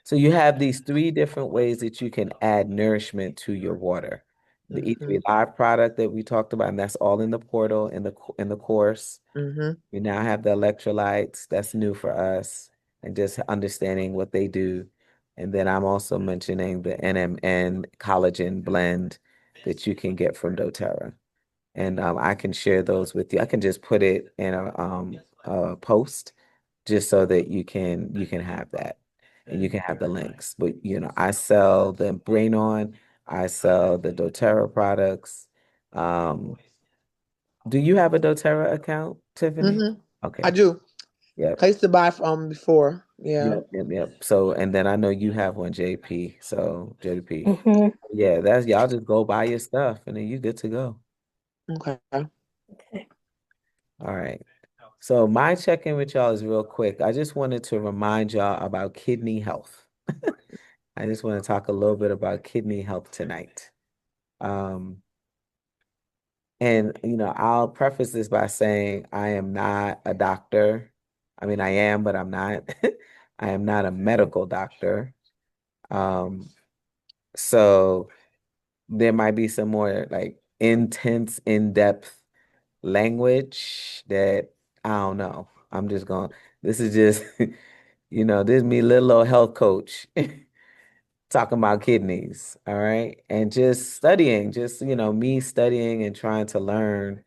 So you have these three different ways that you can add nourishment to your water. The Mm-hmm. E3 Live product that we talked about, and that's all in the portal in the course. Mm-hmm. We now have the electrolytes. That's new for us, and just understanding what they do. And then I'm also mentioning the NMN collagen blend that you can get from doTERRA. And I can share those with you. I can just put it in a post just so that you can have that and you can have the links. But I sell the Brain On, I sell the doTERRA products. Um, do you have a doTERRA account, Tiffany? Mm-hmm. I Okay. do. Yep. I used to buy from before. Yeah. Yep. Yep. Yep. So, and then I know you have one, JP. So, JP. Hmm. Yeah, that's y'all just go buy your stuff and then you good to go. Okay. Okay. All right. So my check-in with y'all is real quick. I just wanted to remind y'all about kidney health. I just want to talk a little bit about kidney health tonight. Um, and I'll preface this by saying I am not a doctor. I mean, I am, but I'm not. I am not a medical doctor. Um, so there might be some more like intense, in-depth language that I don't know. I'm just going, this is just, this is me, little old health coach talking about kidneys. All right. And just studying, just, me studying and trying to learn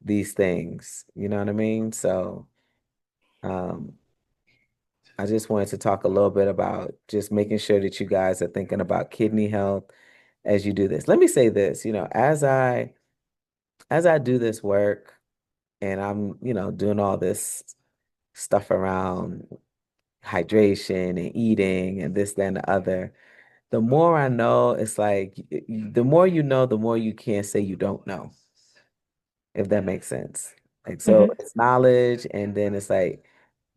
these things. You know what I mean? So, um, I just wanted to talk a little bit about just making sure that you guys are thinking about kidney health as you do this. Let me say this, as I do this work and I'm, doing all this stuff around hydration and eating and this, that, and the other, the more I know, it's like the more you know, the more you can't say you don't know, if that makes sense. Like, so Hmm. it's knowledge, and then it's like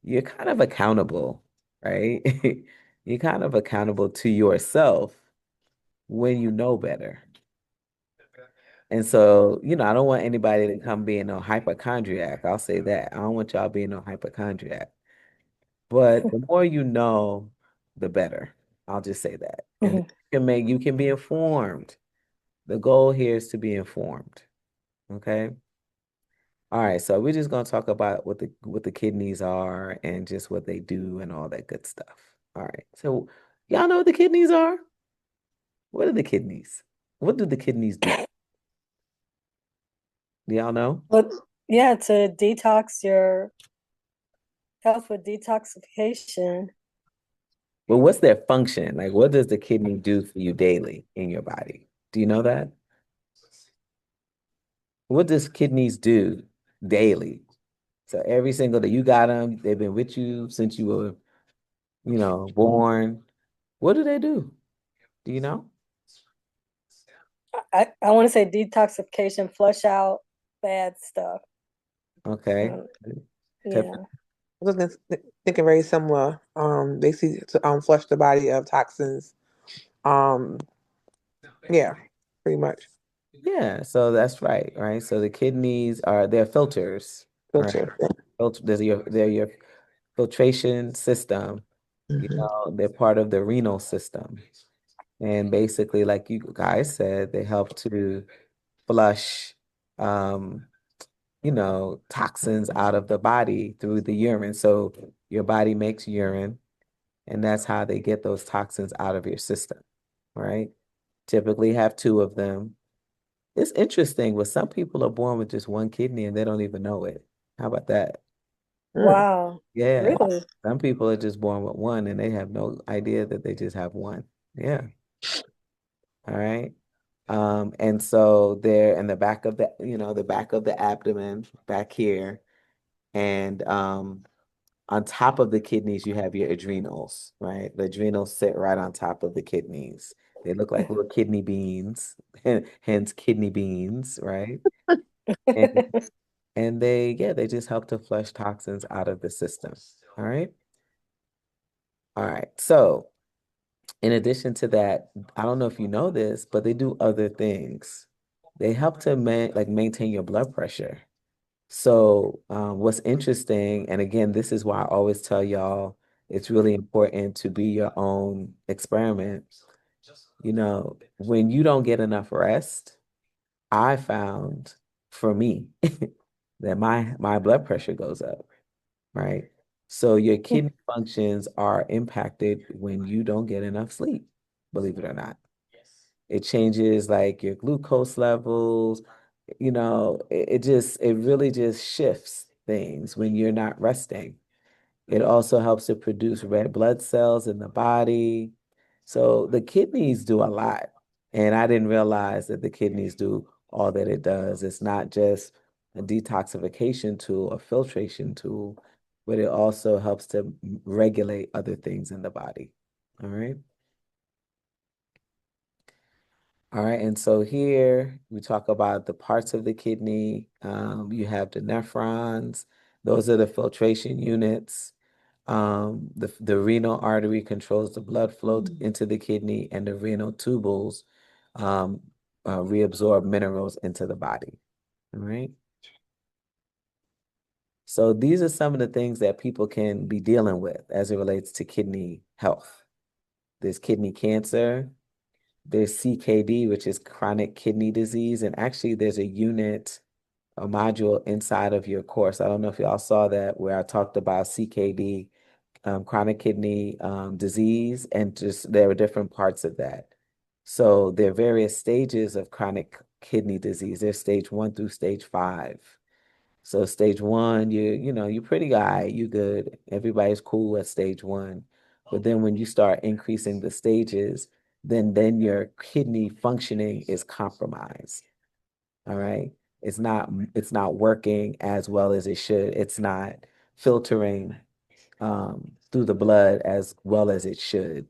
you're kind of accountable, right? You're kind of accountable to yourself when you know better. And so, I don't want anybody to come being no hypochondriac. I'll say that. I don't want y'all being no hypochondriac. But the more you know, the better. I'll just say that. And Hmm. you can be informed. The goal here is to be informed. Okay. All right. So we're just gonna talk about what the kidneys are and just what they do and all that good stuff. All right. So y'all know what the kidneys are? What are the kidneys? What do the kidneys do? Do y'all know? But yeah, to detox your health with detoxification. Well, what's their function? Like, what does the kidney do for you daily in your body? Do you know that? What does kidneys do daily? So every single day you got them, they've been with you since you were, born. What do they do? Do you know? I want to say detoxification, flush out bad stuff. Okay. Uh, Tip- yeah. I was thinking very similar. Basically to flush the body of toxins. Um, yeah, pretty much. Yeah, so that's right, right? So the kidneys they're filters, right? Filter. They're your filtration system. Mm-hmm. They're part of the renal system. And basically, like you guys said, they help to flush um toxins out of the body through the urine. So your body makes urine, and that's how they get those toxins out of your system, right? Typically have two of them. It's interesting, but some people are born with just one kidney and they don't even know it. How about that? Mm. Wow. Yeah. Really? Some people are just born with one and they have no idea that they just have one. Yeah. All right. And so they're in the back of the back of the abdomen, back here. And on top of the kidneys, you have your adrenals, right? The adrenals sit right on top of the kidneys. They look like little kidney beans, hence kidney beans, right? And they just help to flush toxins out of the system. All right. All right. So in addition to that, I don't know if you know this, but they do other things. They help to maintain your blood pressure. So what's interesting, and again, this is why I always tell y'all. it's really important to be your own experiment. You know, when you don't get enough rest, I found for me that my blood pressure goes up, right? So your kidney functions are impacted when you don't get enough sleep, believe it or not. It changes like your glucose levels, it really just shifts things when you're not resting. It also helps to produce red blood cells in the body. So the kidneys do a lot. And I didn't realize that the kidneys do all that it does. It's not just a detoxification tool, a filtration tool, but it also helps to regulate other things in the body. All right. All right. And so here we talk about the parts of the kidney. You have the nephrons, those are the filtration units. The renal artery controls the blood flow into the kidney, and the renal tubules um, reabsorb minerals into the body. All right. So these are some of the things that people can be dealing with as it relates to kidney health. There's kidney cancer, there's CKD, which is chronic kidney disease, and actually there's a unit, a module inside of your course. I don't know if y'all saw that where I talked about CKD, chronic kidney disease, and just there are different parts of that. So there are various stages of chronic kidney disease. There's stage 1 through stage 5. So stage 1, you're pretty guy, you good. Everybody's cool at stage 1. But then when you start increasing the stages, then your kidney functioning is compromised. All right. It's not working as well as it should. It's not filtering through the blood as well as it should.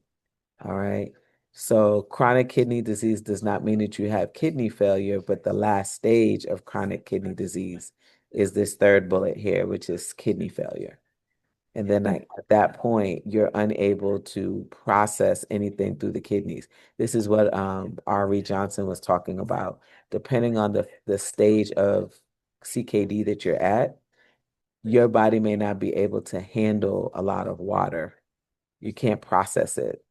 All right. So chronic kidney disease does not mean that you have kidney failure, but the last stage of chronic kidney disease is this third bullet here, which is kidney failure. And then like at that point, you're unable to process anything through the kidneys. This is what R.E. Johnson was talking about. Depending on the stage of CKD that you're at, your body may not be able to handle a lot of water. You can't process it.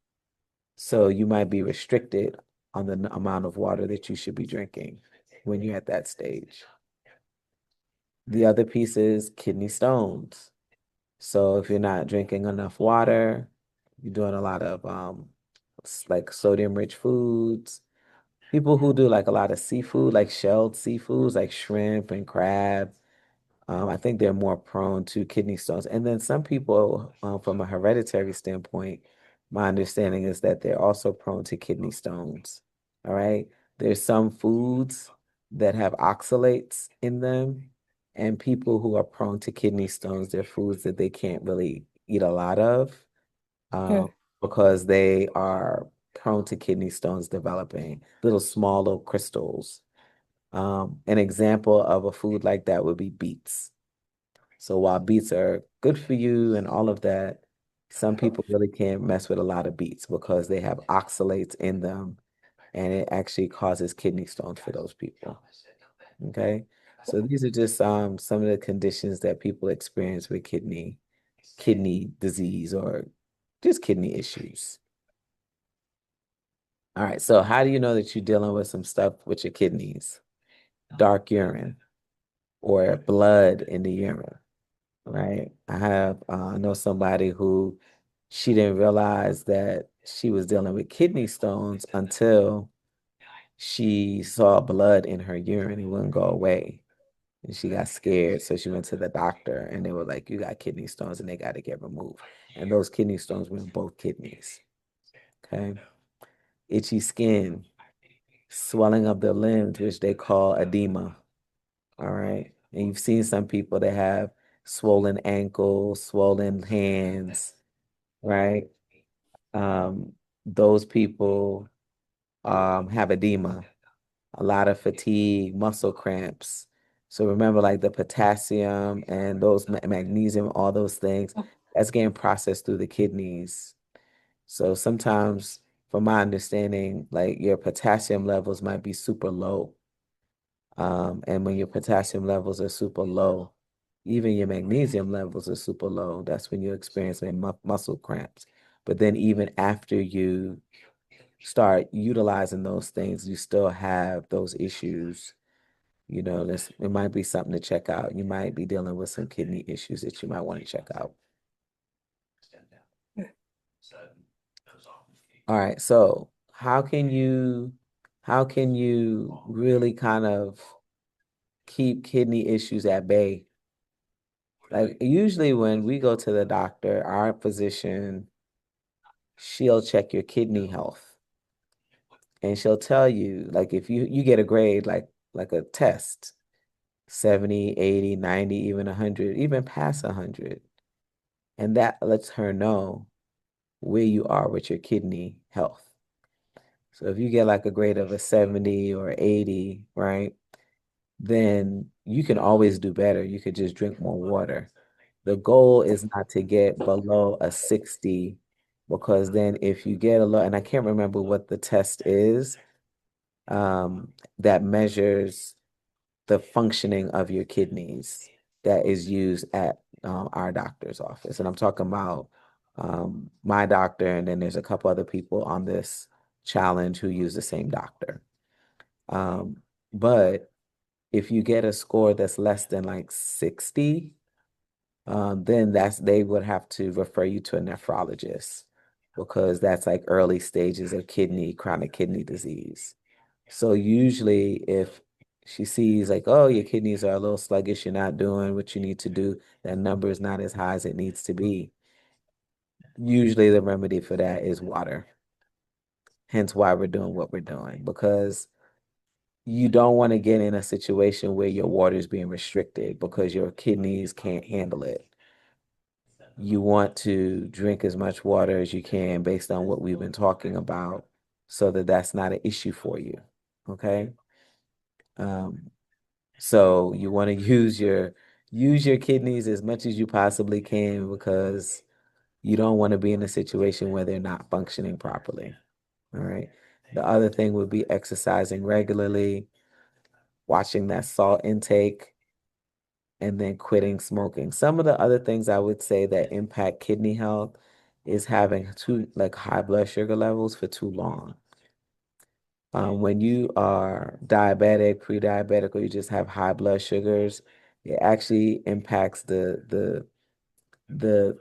So you might be restricted on the amount of water that you should be drinking when you're at that stage. The other piece is kidney stones. So if you're not drinking enough water, you're doing a lot of like sodium rich foods. People who do like a lot of seafood, like shelled seafoods, like shrimp and crab, I think they're more prone to kidney stones. And then some people, from a hereditary standpoint, my understanding is that they're also prone to kidney stones. All right. There's some foods that have oxalates in them, and people who are prone to kidney stones, they're foods that they can't really eat a lot of, Mm. because they are prone to kidney stones developing little small little crystals. An example of a food like that would be beets. So while beets are good for you and all of that, some people really can't mess with a lot of beets because they have oxalates in them, and it actually causes kidney stones for those people. Okay. So these are just some of the conditions that people experience with kidney disease or just kidney issues. All right. So how do you know that you're dealing with some stuff with your kidneys? Dark urine or blood in the urine, right? I know somebody who she didn't realize that she was dealing with kidney stones until she saw blood in her urine. It wouldn't go away. And she got scared. So she went to the doctor and they were like, you got kidney stones and they got to get removed. And those kidney stones were in both kidneys. Okay. Itchy skin, swelling of the limbs, which they call edema. All right. And you've seen some people that have swollen ankles, swollen hands, right? Um, those people have edema, a lot of fatigue, muscle cramps. So remember, like the potassium and those magnesium, all those things, that's getting processed through the kidneys. So sometimes, from my understanding, like your potassium levels might be super low. And when your potassium levels are super low, even your magnesium levels are super low. That's when you're experiencing muscle cramps. But then even after you start utilizing those things, you still have those issues. It might be something to check out. You might be dealing with some kidney issues that you might want to check out. All right, so how can you really kind of keep kidney issues at bay? Like usually when we go to the doctor, our physician, she'll check your kidney health and she'll tell you like if you get a grade like a test, 70, 80, 90, even 100, even past 100. And that lets her know where you are with your kidney health. So if you get like a grade of a 70 or 80, right, then you can always do better. You could just drink more water. The goal is not to get below a 60 because then if you get a low, and I can't remember what the test is, that measures the functioning of your kidneys that is used at our doctor's office. And I'm talking about my doctor, and then there's a couple other people on this challenge who use the same doctor. Um, but if you get a score that's less than like 60, then they would have to refer you to a nephrologist because that's like early stages of chronic kidney disease. So usually if she sees like, oh, your kidneys are a little sluggish, you're not doing what you need to do, that number is not as high as it needs to be. Usually the remedy for that is water. Hence why we're doing what we're doing, because you don't want to get in a situation where your water is being restricted because your kidneys can't handle it. You want to drink as much water as you can based on what we've been talking about so that that's not an issue for you. Okay. Um, so you want to use your kidneys as much as you possibly can because you don't want to be in a situation where they're not functioning properly. All right. The other thing would be exercising regularly, watching that salt intake, and then quitting smoking. Some of the other things I would say that impact kidney health is having too like high blood sugar levels for too long. When you are diabetic, pre-diabetic, or you just have high blood sugars, it actually impacts the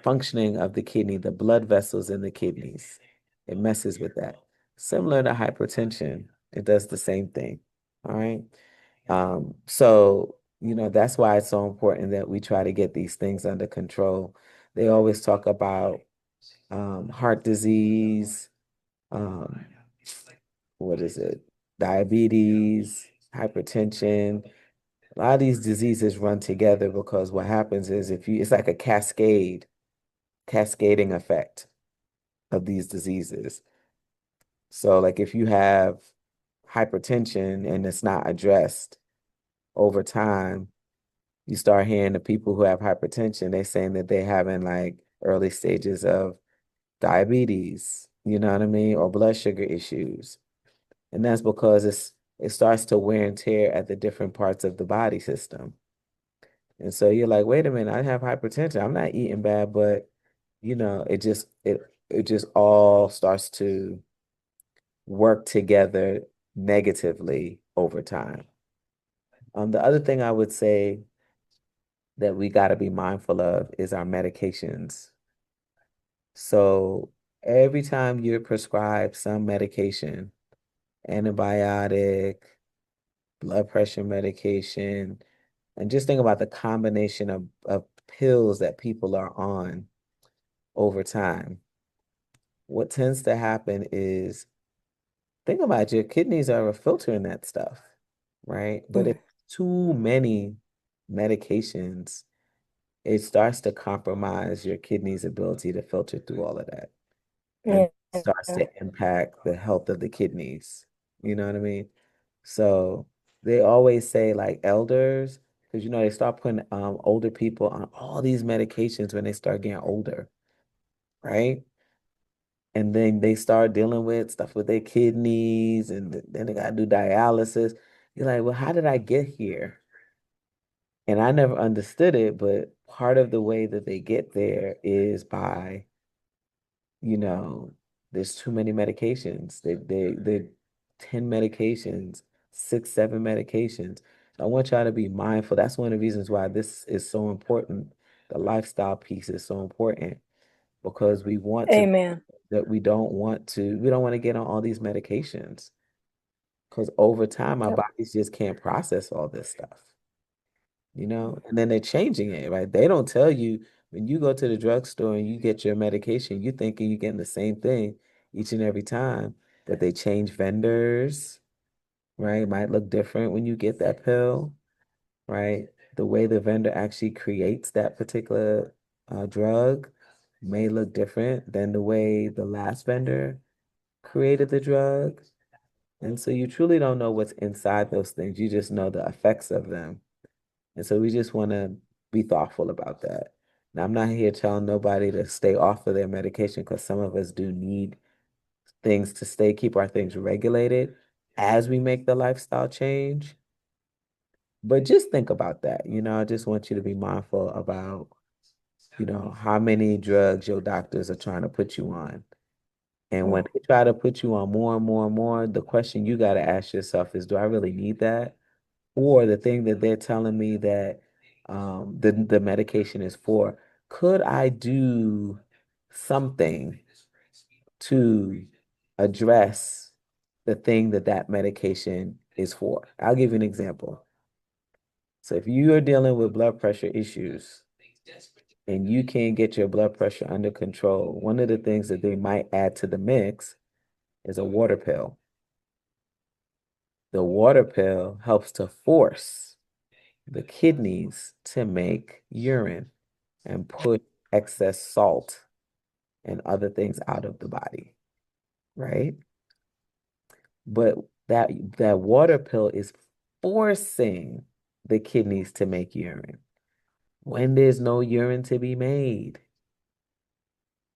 functioning of the kidney, the blood vessels in the kidneys. It messes with that. Similar to hypertension, it does the same thing. All right. So, that's why it's so important that we try to get these things under control. They always talk about heart disease, um, what is it? Diabetes, hypertension. A lot of these diseases run together because what happens is it's like a cascading effect of these diseases. So like if you have hypertension and it's not addressed over time, you start hearing the people who have hypertension, they're saying that they're having like early stages of diabetes, you know what I mean, or blood sugar issues. And that's because it starts to wear and tear at the different parts of the body system. And so you're like, wait a minute, I have hypertension. I'm not eating bad, but it just all starts to work together negatively over time. The other thing I would say that we got to be mindful of is our medications. So every time you're prescribed some medication, antibiotic, blood pressure medication, and just think about the combination of pills that people are on over time. What tends to happen is, think about it, your kidneys are filtering that stuff, right? But if Yeah. too many medications, it starts to compromise your kidney's ability to filter through all of that and Yeah. starts to impact the health of the kidneys. You know what I mean? So they always say like elders, because they start putting older people on all these medications when they start getting older, right? And then they start dealing with stuff with their kidneys, and then they gotta do dialysis. You're like, well, how did I get here? And I never understood it, but part of the way that they get there is by, you know, there's too many medications. They 10 medications, six, seven medications. So I want y'all to be mindful. That's one of the reasons why this is so important. The lifestyle piece is so important because we want to Amen. that we don't want to get on all these medications because over time our Yep. bodies just can't process all this stuff, and then they're changing it, right? They don't tell you when you go to the drugstore and you get your medication, you thinking you're getting the same thing each and every time, that they change vendors, right? It might look different when you get that pill, right? The way the vendor actually creates that particular drug may look different than the way the last vendor created the drug. And so you truly don't know what's inside those things. You just know the effects of them. And so we just want to be thoughtful about that. Now, I'm not here telling nobody to stay off of their medication because some of us do need things to keep our things regulated as we make the lifestyle change. But just think about that. I just want you to be mindful about, how many drugs your doctors are trying to put you on. And when Mm. they try to put you on more and more and more, the question you got to ask yourself is, do I really need that? Or the thing that they're telling me that the medication is for, could I do something to address the thing that that medication is for? I'll give you an example. So if you are dealing with blood pressure issues and you can't get your blood pressure under control, one of the things that they might add to the mix is a water pill. The water pill helps to force the kidneys to make urine and put excess salt and other things out of the body, right? But that water pill is forcing the kidneys to make urine when there's no urine to be made.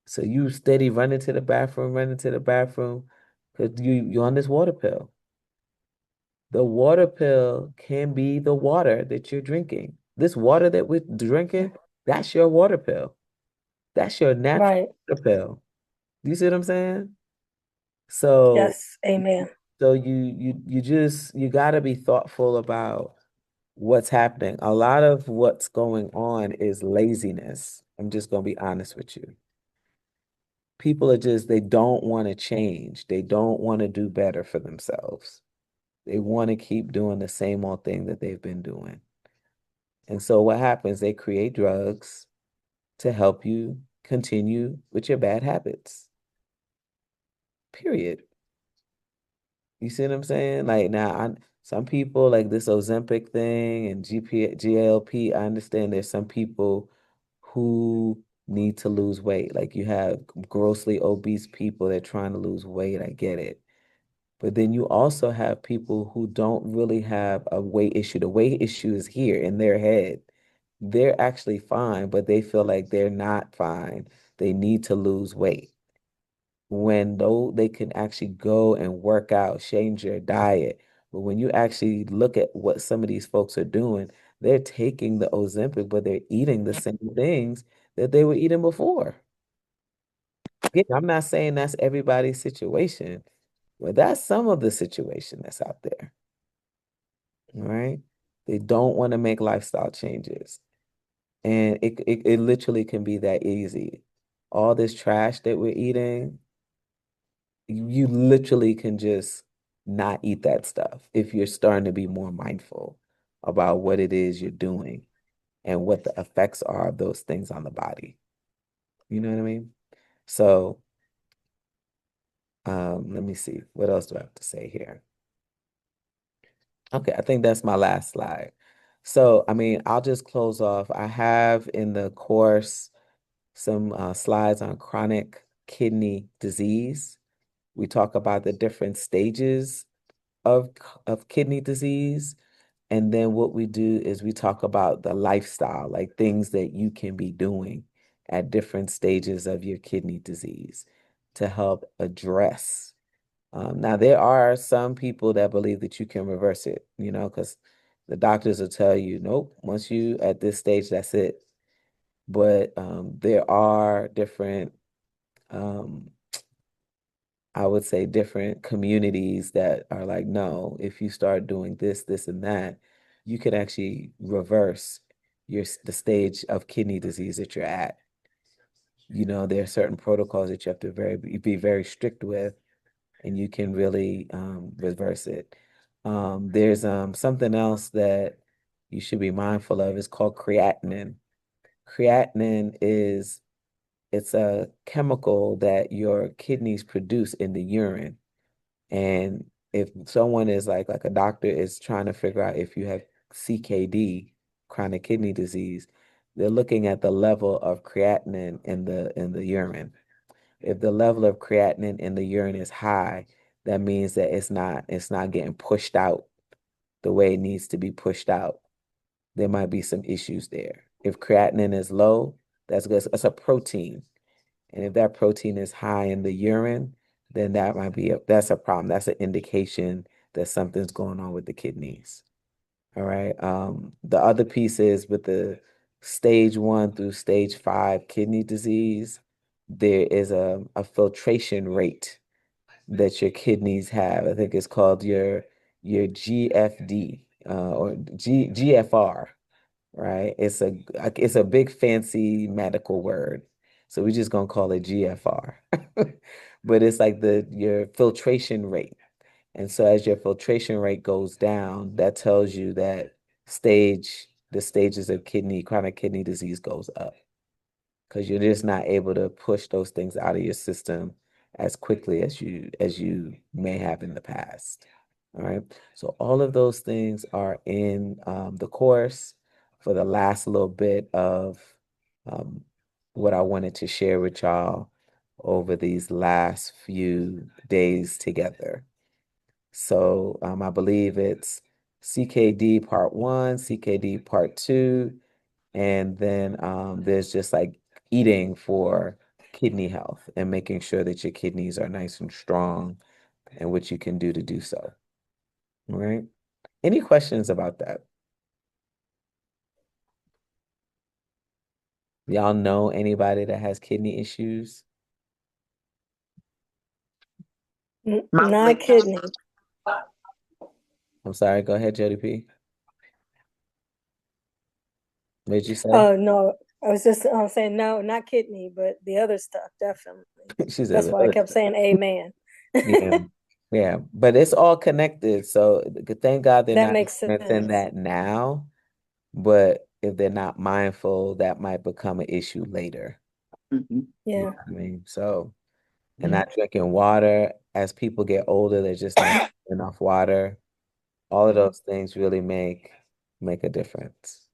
So you steady running to the bathroom, because you're on this water pill. The water pill can be the water that you're drinking. This water that we're drinking, that's your water pill. That's your natural Right. water pill. You see what I'm saying? So, Yes. Amen. you got to be thoughtful about what's happening. A lot of what's going on is laziness. I'm just going to be honest with you. People they don't want to change. They don't want to do better for themselves. They want to keep doing the same old thing that they've been doing. And so what happens? They create drugs to help you continue with your bad habits. Period. You see what I'm saying? Like now, some people like this Ozempic thing and GLP. I understand there's some people who need to lose weight. Like you have grossly obese people that are trying to lose weight. I get it. But then you also have people who don't really have a weight issue. The weight issue is here in their head. They're actually fine, but they feel like they're not fine. They need to lose weight. When though they can actually go and work out, change their diet. But when you actually look at what some of these folks are doing, they're taking the Ozempic, but they're eating the same things that they were eating before. Again, I'm not saying that's everybody's situation, but that's some of the situation that's out there. All right. They don't want to make lifestyle changes. And it literally can be that easy. All this trash that we're eating, you literally can just not eat that stuff if you're starting to be more mindful about what it is you're doing and what the effects are of those things on the body. You know what I mean? So, let me see. What else do I have to say here? Okay, I think that's my last slide. So, I mean, I'll just close off. I have in the course some slides on chronic kidney disease. We talk about the different stages of kidney disease. And then what we do is we talk about the lifestyle, like things that you can be doing at different stages of your kidney disease to help address. Now, there are some people that believe that you can reverse it, because The doctors will tell you, nope, once you at this stage, that's it. But there are different, um, I would say, different communities that are like, no, if you start doing this, this, and that, you can actually reverse the stage of kidney disease that you're at. There are certain protocols that you have to be very strict with, and you can really reverse it. There's something else that you should be mindful of. It's called creatinine. Creatinine is it's a chemical that your kidneys produce in the urine. And if someone is like a doctor is trying to figure out if you have CKD, chronic kidney disease, they're looking at the level of creatinine in the urine. If the level of creatinine in the urine is high, that means that it's not getting pushed out the way it needs to be pushed out. There might be some issues there. If creatinine is low, that's good. It's a protein. And if that protein is high in the urine, then that's a problem. That's an indication that something's going on with the kidneys. All right. The other piece is with the stage 1 through stage 5 kidney disease, there is a filtration rate that your kidneys have. I think it's called your GFD or GFR, right? It's a big fancy medical word. So we're just gonna call it GFR. But it's like your filtration rate. And so as your filtration rate goes down, that tells you that the stages of chronic kidney disease goes up because you're just not able to push those things out of your system as quickly as you may have in the past. All right. So all of those things are in the course for the last little bit of um, what I wanted to share with y'all over these last few days together. So I believe it's CKD part 1, CKD part 2, and then there's just like eating for kidney health and making sure that your kidneys are nice and strong and what you can do to do so. All right. Any questions about that? Y'all know anybody that has kidney issues? My only Not kidney. I'm sorry, go ahead, Jody P. What did you say? Oh no, I was just saying no, not kidney, but the other stuff definitely. She said That's the why I other kept stuff. saying amen. Yeah. Yeah. But it's all connected. So thank God they're That not makes experiencing sense. that now. But if they're not mindful, that might become an issue later. You know Yeah. what I mean? So, and not drinking water as people get older, they're just not drinking enough water. All of those things really make a difference.